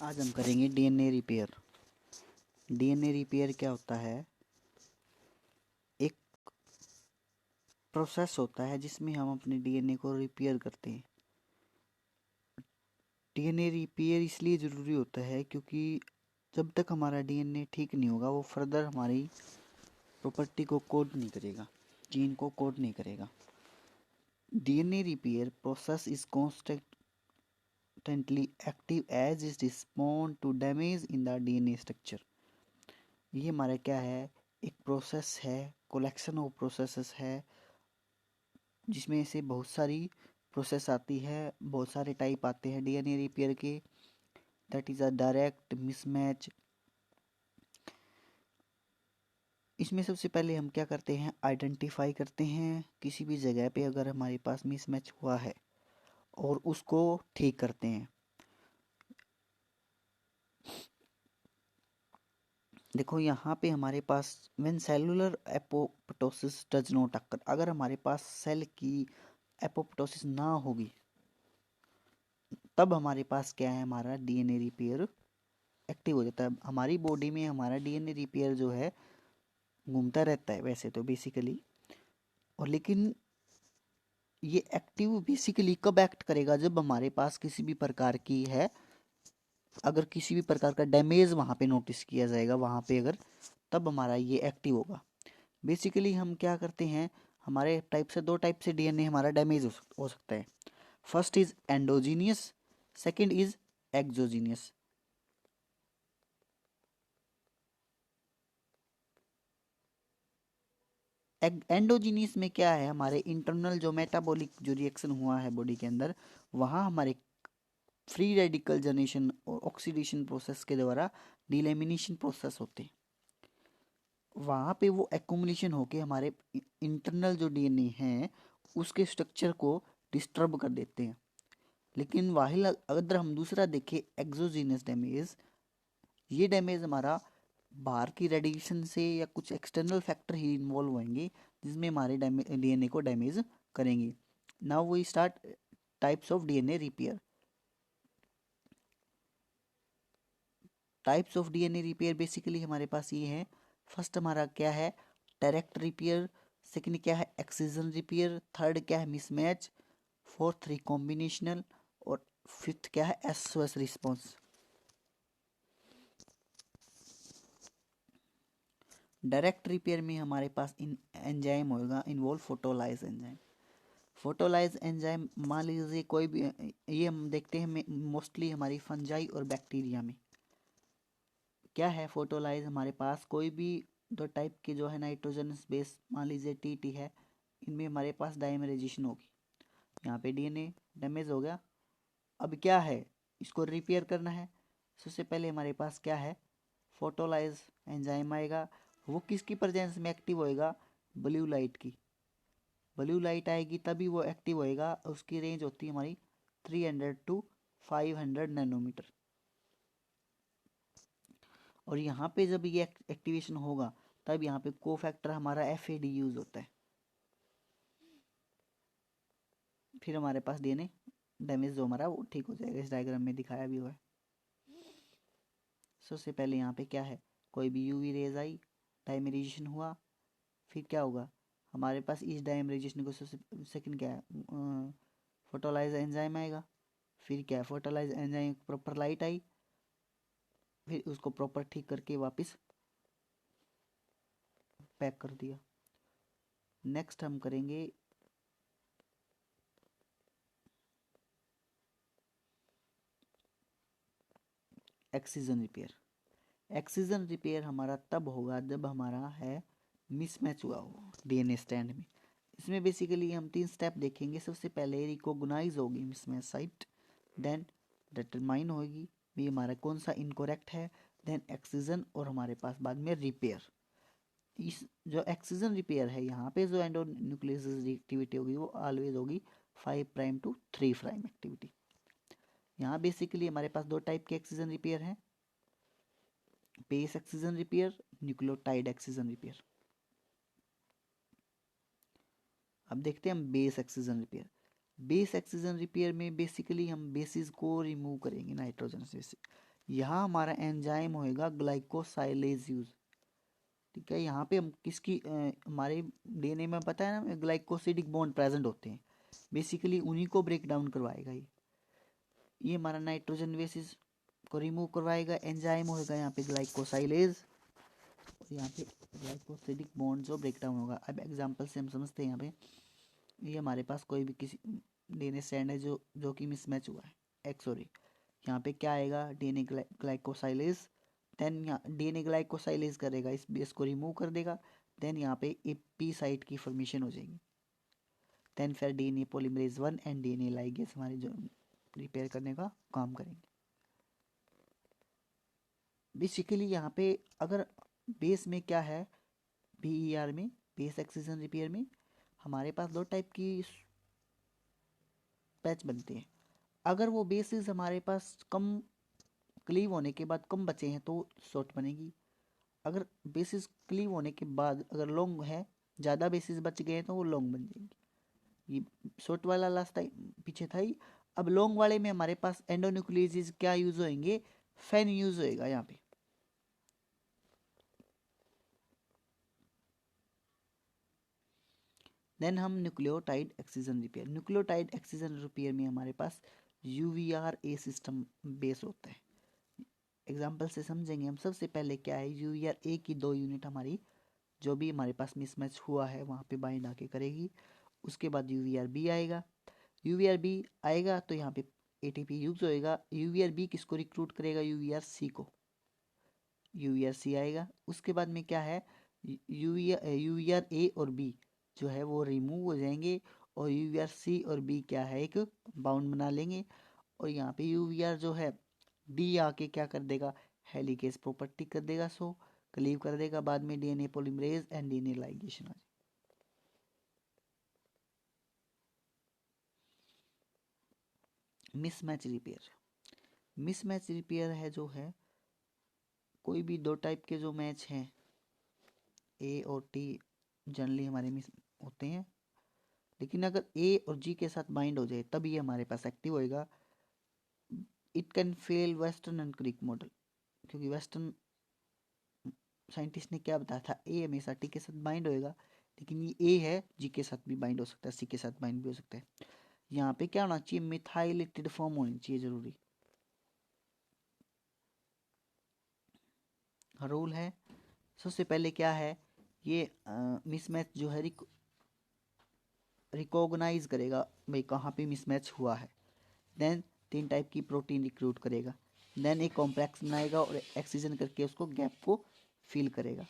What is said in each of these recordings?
आज हम करेंगे डीएनए रिपेयर। डीएनए रिपेयर क्या होता है? एक प्रोसेस होता है जिसमें हम अपने डीएनए को रिपेयर करते हैं। डीएनए रिपेयर इसलिए ज़रूरी होता है क्योंकि जब तक हमारा डीएनए ठीक नहीं होगा वो फर्दर हमारी प्रॉपर्टी को कोड नहीं करेगा, जीन को कोड नहीं करेगा। DNA repair process is constantly active as it respond to damage in the DNA structure. ये हमारा क्या है? एक प्रोसेस है, कलेक्शन ऑफ प्रोसेसेस है जिसमें से बहुत सारी प्रोसेस आती है, बहुत सारे टाइप आते हैं डीएनए रिपेयर के। That is a direct mismatch. इसमें सबसे पहले हम क्या करते हैं? आइडेंटिफाई करते हैं किसी भी जगह पे अगर हमारे पास मिसमैच हुआ है और उसको ठीक करते हैं। देखो यहाँ पे हमारे पास when cellular apoptosis does not occur, अगर हमारे पास सेल की एपोप्टोसिस ना होगी तब हमारे पास क्या है? हमारा डीएनए रिपेयर एक्टिव हो जाता है। हमारी बॉडी में हमारा डीएनए रिपेयर जो है घूमता रहता है वैसे तो बेसिकली, और लेकिन ये एक्टिव बेसिकली कब एक्ट करेगा? जब हमारे पास किसी भी प्रकार की है, अगर किसी भी प्रकार का डैमेज वहाँ पे नोटिस किया जाएगा वहाँ पे अगर, तब हमारा ये एक्टिव होगा। बेसिकली हम क्या करते हैं? हमारे दो टाइप से डीएनए हमारा डैमेज हो सकता है। First is endogenous, second is exogenous. Endogenous में क्या है? हमारे इंटरनल जो मेटाबॉलिक जो रिएक्शन हुआ है बॉडी के अंदर, वहाँ हमारे फ्री रेडिकल जनरेशन और ऑक्सीडेशन प्रोसेस के द्वारा डिलेमिनेशन प्रोसेस होते हैं। वहाँ पे वो एक्यूमुलेशन होके हमारे इंटरनल जो डीएनए हैं उसके स्ट्रक्चर को डिस्टर्ब कर देते हैं। लेकिन वाहिल अगर हम दूसरा देखें एक्सोजीनियस डैमेज, ये डैमेज हमारा बाहर की रेडिएशन से या कुछ एक्सटर्नल फैक्टर ही इन्वॉल्व होंगे जिसमें हमारे डीएनए को डैमेज करेंगे। Now we start types of DNA repair. Types of DNA repair basically हमारे पास ये है। फर्स्ट हमारा क्या है? Direct repair. सेकंड क्या है? Excision repair. थर्ड क्या है? मिसमैच। फोर्थ रिकॉम्बिनेशनल। और फिफ्थ क्या है? SOS response. डायरेक्ट रिपेयर में हमारे पास इन एंजाइम होगा involve, photolysis enzyme. Photolysis enzyme मान लीजिए कोई भी, ये हम देखते हैं मोस्टली हमारी फंजाई और बैक्टीरिया में। क्या है फोटोलाइज? हमारे पास कोई भी दो टाइप के जो है नाइट्रोजन बेस, मान लीजिए टीटी है, इनमें हमारे पास डाइमराइजेशन होगी। यहाँ पे डीएनए डैमेज हो गया। अब क्या है? इसको रिपेयर करना है। सबसे पहले हमारे पास क्या है? फोटोलाइज एंजाइम आएगा। वो किसकी प्रेजेंस में एक्टिव होएगा? ब्लू लाइट की। ब्लू लाइट आएगी तभी वो एक्टिव होएगा। उसकी रेंज होती है हमारी 300 टू 500 नैनोमीटर। और यहाँ पे जब ये एक्टिवेशन होगा तब यहाँ पे कोफैक्टर हमारा एफएडी यूज होता है। फिर हमारे पास डीएनए डैमेज जो हमारा वो ठीक हो जाएगा। इस डायग्राम में दिखाया भी हुआ है। सबसे पहले यहाँ पे क्या है? कोई भी यूवी रेज आई, डाइमराइजेशन हुआ, फिर क्या होगा? हमारे पास इस डाइमराइजेशन को सबसे सेकंड क्या है? फोटोलाइज एंजाइम आएगा। फिर क्या है? फोटोलाइज एंजाइम प्रॉपर लाइट आई, फिर उसको प्रॉपर ठीक करके वापस पैक कर दिया। नेक्स्ट हम करेंगे एक्सीजन रिपेयर। एक्सीजन रिपेयर हमारा तब होगा जब हमारा है मिसमैच हुआ हो डीएनए स्टैंड में। इसमें बेसिकली हम 3 स्टेप देखेंगे। सबसे पहले रिकॉग्नाइज होगी मिसमैच साइट, देन डिटरमाइन होगी भी हमारा कौन सा इनकोरेक्ट है, देन एक्सीजन, और हमारे पास बाद में रिपेयर। इस जो एक्सीजन रिपेयर है यहाँ पे जो एंडो न्यूक्लियस एक्टिविटी होगी वो ऑलवेज होगी 5 प्राइम टू 3 प्राइम एक्टिविटी। यहाँ बेसिकली हमारे पास दो टाइप के एक्सीजन रिपेयर हैं, base excision repair, nucleotide excision repair. अब देखते हैं हम base excision repair. Base excision repair में बेसिकली हम बेसिस को रिमूव करेंगे नाइट्रोजन से। यहाँ हमारा एंजाइम होएगा ग्लाइकोसाइलेज यूज। ठीक है, यहाँ पे हम किसकी हमारे डीएनए में पता है ना ग्लाइकोसिडिक बॉन्ड प्रेजेंट होते हैं, बेसिकली उन्हीं को ब्रेक डाउन करवाएगा ये हमारा नाइट्रोजन बेसिस को रिमूव करवाएगा, एंजाइम होगा यहाँ पे ग्लाइकोसाइलेज, और यहाँ पे ग्लाइकोसिडिक बॉन्ड जो ब्रेक डाउन होगा। अब एग्जांपल से हम समझते हैं, यहाँ पे ये हमारे पास कोई भी किसी डीएनए स्ट्रैंड है जो कि मिसमैच हुआ है, सॉरी यहाँ पे क्या आएगा डीएनए ग्लाइकोसाइलेज, देन यहाँ डीएनए ग्लाइकोसाइलेज करेगा, इस बेस को रिमूव कर देगा, देन यहाँ पे एपी साइट की फॉर्मेशन हो जाएगी, देन फिर DNA polymerase 1 and DNA ligase हमारे जो रिपेयर करने का काम करेंगे। बेसिकली यहाँ पे अगर बेस में क्या है, बीईआर में बेस एक्सिजन रिपेयर में हमारे पास दो टाइप की पैच बनते हैं। अगर वो बेसिस हमारे पास कम क्लीव होने के बाद कम बचे हैं तो शॉर्ट बनेगी, अगर बेसिस क्लीव होने के बाद अगर लॉन्ग है, ज़्यादा बेसिस बच गए हैं तो वो लॉन्ग बन जाएंगी। ये शॉर्ट वाला लास्ट टाइम पीछे था ही। अब लॉन्ग वाले में हमारे पास एंडोन्यूक्लियस क्या यूज होंगे, फैन यूज होएगा यहाँ पे। देन हम nucleotide excision repair, nucleotide excision repair में हमारे पास यूवीआर ए सिस्टम बेस होता है। एग्जाम्पल से समझेंगे हम। सबसे पहले क्या है, यूवीआर ए की 2 यूनिट हमारी जो भी हमारे पास मिसमैच हुआ है वहाँ पे बाइंड आके करेगी। उसके बाद यूवीआर बी आएगा, यूवीआर बी आएगा तो यहाँ पे एटीपी यूज होएगा, यूवीआर बी किसको रिक्रूट करेगा, यूवीआर सी को, यूवीआर सी आएगा। उसके बाद में क्या है, यूवीआर ए और बी जो है वो रिमूव हो जाएंगे, और यूवीआर सी और बी क्या है एक बाउंड बना लेंगे, और यहाँ पे यूवीआर जो है डी आके क्या कर देगा, हेलिकेज प्रॉपर्टी कर देगा, सो क्लीव कर देगा, बाद में DNA polymerase and DNA ligation आ जाएगा। मिसमैच रिपेयर, मिसमैच रिपेयर है जो है कोई भी दो टाइप के जो मैच हैं ए और टी जनरली हमारे मिस होते हैं, लेकिन अगर ए और जी के साथ बाइंड हो जाए तब ये हमारे पास एक्टिव होएगा। It can fail Watson and Crick model, क्योंकि वेस्टर्न साइंटिस्ट ने क्या बताया था, ए हमेशा टी के साथ बाइंड होएगा, लेकिन ये ए है जी के साथ भी बाइंड हो सकता है, सी के साथ बाइंड भी हो सकता है। यहाँ पे क्या होना चाहिए, मिथाइलेटेड फॉर्म होनी चाहिए जरूरी, रूल है। सबसे पहले क्या है, ये मिसमैच जो है रिकॉग्नाइज करेगा भाई कहाँ पे मिसमैच हुआ है, देन 3 टाइप की प्रोटीन रिक्रूट करेगा, देन एक कॉम्प्लेक्स बनाएगा और एक्सीजन करके उसको गैप को फिल करेगा।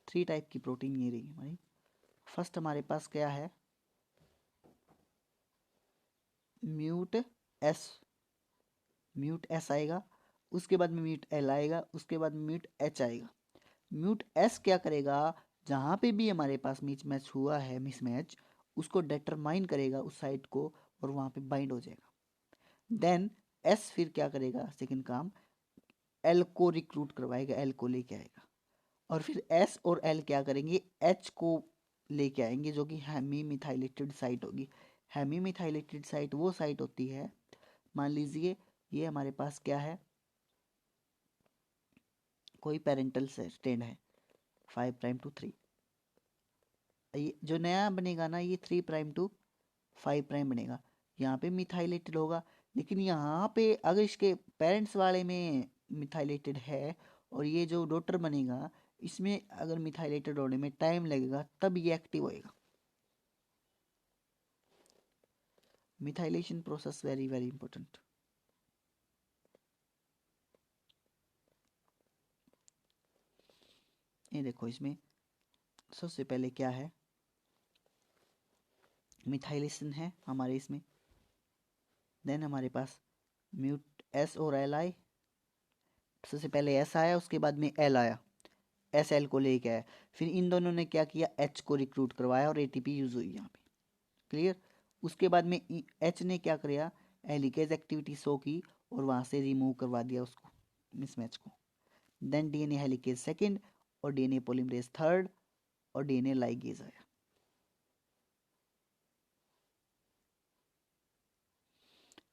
3 टाइप की प्रोटीन ये रही हमारी। फर्स्ट हमारे पास क्या है, म्यूट एस, म्यूट एस आएगा, उसके बाद में म्यूट एल आएगा, उसके बाद म्यूट एच आएगा। म्यूट एस क्या करेगा, जहाँ पे भी हमारे पास मिसमैच हुआ है मिसमैच, उसको डिटरमाइन करेगा उस साइट को, और वहाँ पे बाइंड हो जाएगा। देन एस फिर क्या करेगा, सेकंड काम, एल को रिक्रूट करवाएगा, एल को लेके आएगा, और फिर एस और एल क्या करेंगे, एच को लेके आएंगे जो कि हेमी मिथाइलेटेड साइट होगी। हेमी मिथाइलेटेड साइट वो साइट होती है, मान लीजिए ये हमारे पास क्या है, कोई पेरेंटल स्ट्रैंड है 5 प्राइम टू 3, ये जो नया बनेगा ना ये 3 प्राइम टू 5 प्राइम बनेगा, यहाँ पे मिथाइलेटेड होगा। लेकिन यहाँ पे अगर इसके पेरेंट्स वाले में मिथाइलेटेड है और ये जो डॉटर बनेगा इसमें अगर मिथाइलेटेड होने में टाइम लगेगा तब ये एक्टिव होएगा। Methylation process very very important. ये देखो इसमें सबसे पहले क्या है, मिथाइलेशन है हमारे इसमें, देन हमारे पास म्यूट एस और एल आए, सबसे पहले एस आया उसके बाद में एल आया, एस एल को लेके आया, फिर इन दोनों ने क्या किया, एच को रिक्रूट करवाया और एटीपी यूज हुई यहाँ पे, क्लियर। उसके बाद में एच ने क्या किया, एलिकेज एक्टिविटी शो की और वहाँ से रिमूव करवा दिया उसको मिसमैच को। देन डीएनए हेलिकेज सेकंड और डीएनए पॉलीमरेज थर्ड और डीएनए लाइगेज आया।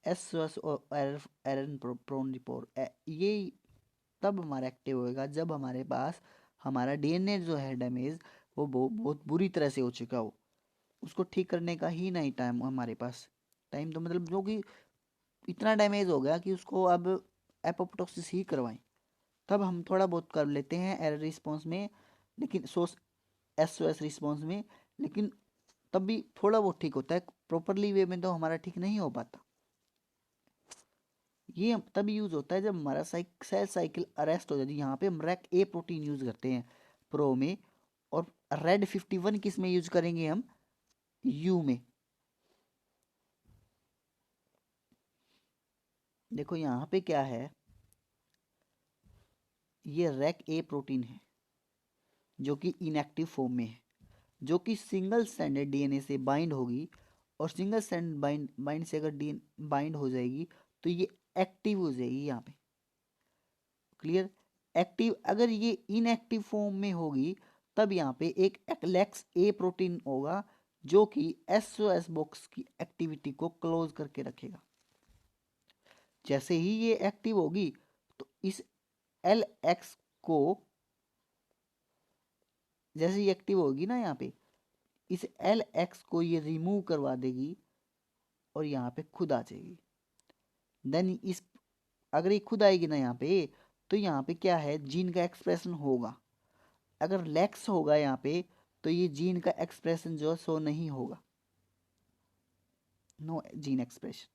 एस और एरर प्रोन रिपोर्ट ये तब हमारा एक्टिव होएगा जब हमारे पास हमारा डीएनए जो है डैमेज वो बहुत बुरी तरह से हो चुका हो। उसको ठीक करने का ही नहीं टाइम हमारे पास। टाइम तो मतलब जो कि इतना डैमेज हो गया कि उसको अब एपोप्टोसिस ही करवाएं, तब हम थोड़ा बहुत कर लेते हैं एरर रिस्पॉन्स में, लेकिन सोस एस रिस्पॉन्स में, लेकिन तब भी थोड़ा बहुत ठीक होता है। प्रॉपरली वे में तो हमारा ठीक नहीं हो पाता। ये तब यूज होता है जब हमारा सेल साइकिल अरेस्ट हो जाती है। यहाँ पे हम रैक ए प्रोटीन यूज करते हैं प्रो में, और रेड 51 किस में यूज करेंगे हम, यू में। देखो यहाँ पे क्या है, ये रैक ए प्रोटीन है जो कि इनएक्टिव फॉर्म में है, जो कि सिंगल स्ट्रैंडेड डीएनए से बाइंड होगी, और सिंगल स्ट्रैंड बाइंड से अगर डी बाइंड हो जाएगी तो ये एक्टिव हो जाएगी यहाँ पे। क्लियर। एक्टिव अगर ये इनएक्टिव फॉर्म में होगी तब यहाँ पे एक लेक्स ए प्रोटीन होगा जो कि एसओएस बॉक्स की एक्टिविटी को क्लोज करके रखेगा। जैसे ही ये एक्टिव होगी तो इस एल एक्स को, जैसे ही एक्टिव होगी ना यहाँ पे, इस एल एक्स को ये रिमूव करवा देगी और यहाँ पे खुद आ जाएगी। देन इस अगर ये खुद आएगी ना यहाँ पे, तो यहाँ पे क्या है, जीन का एक्सप्रेशन होगा। अगर लेक्स होगा यहाँ पे तो ये जीन का एक्सप्रेशन जो सो नहीं होगा, नो जीन एक्सप्रेशन।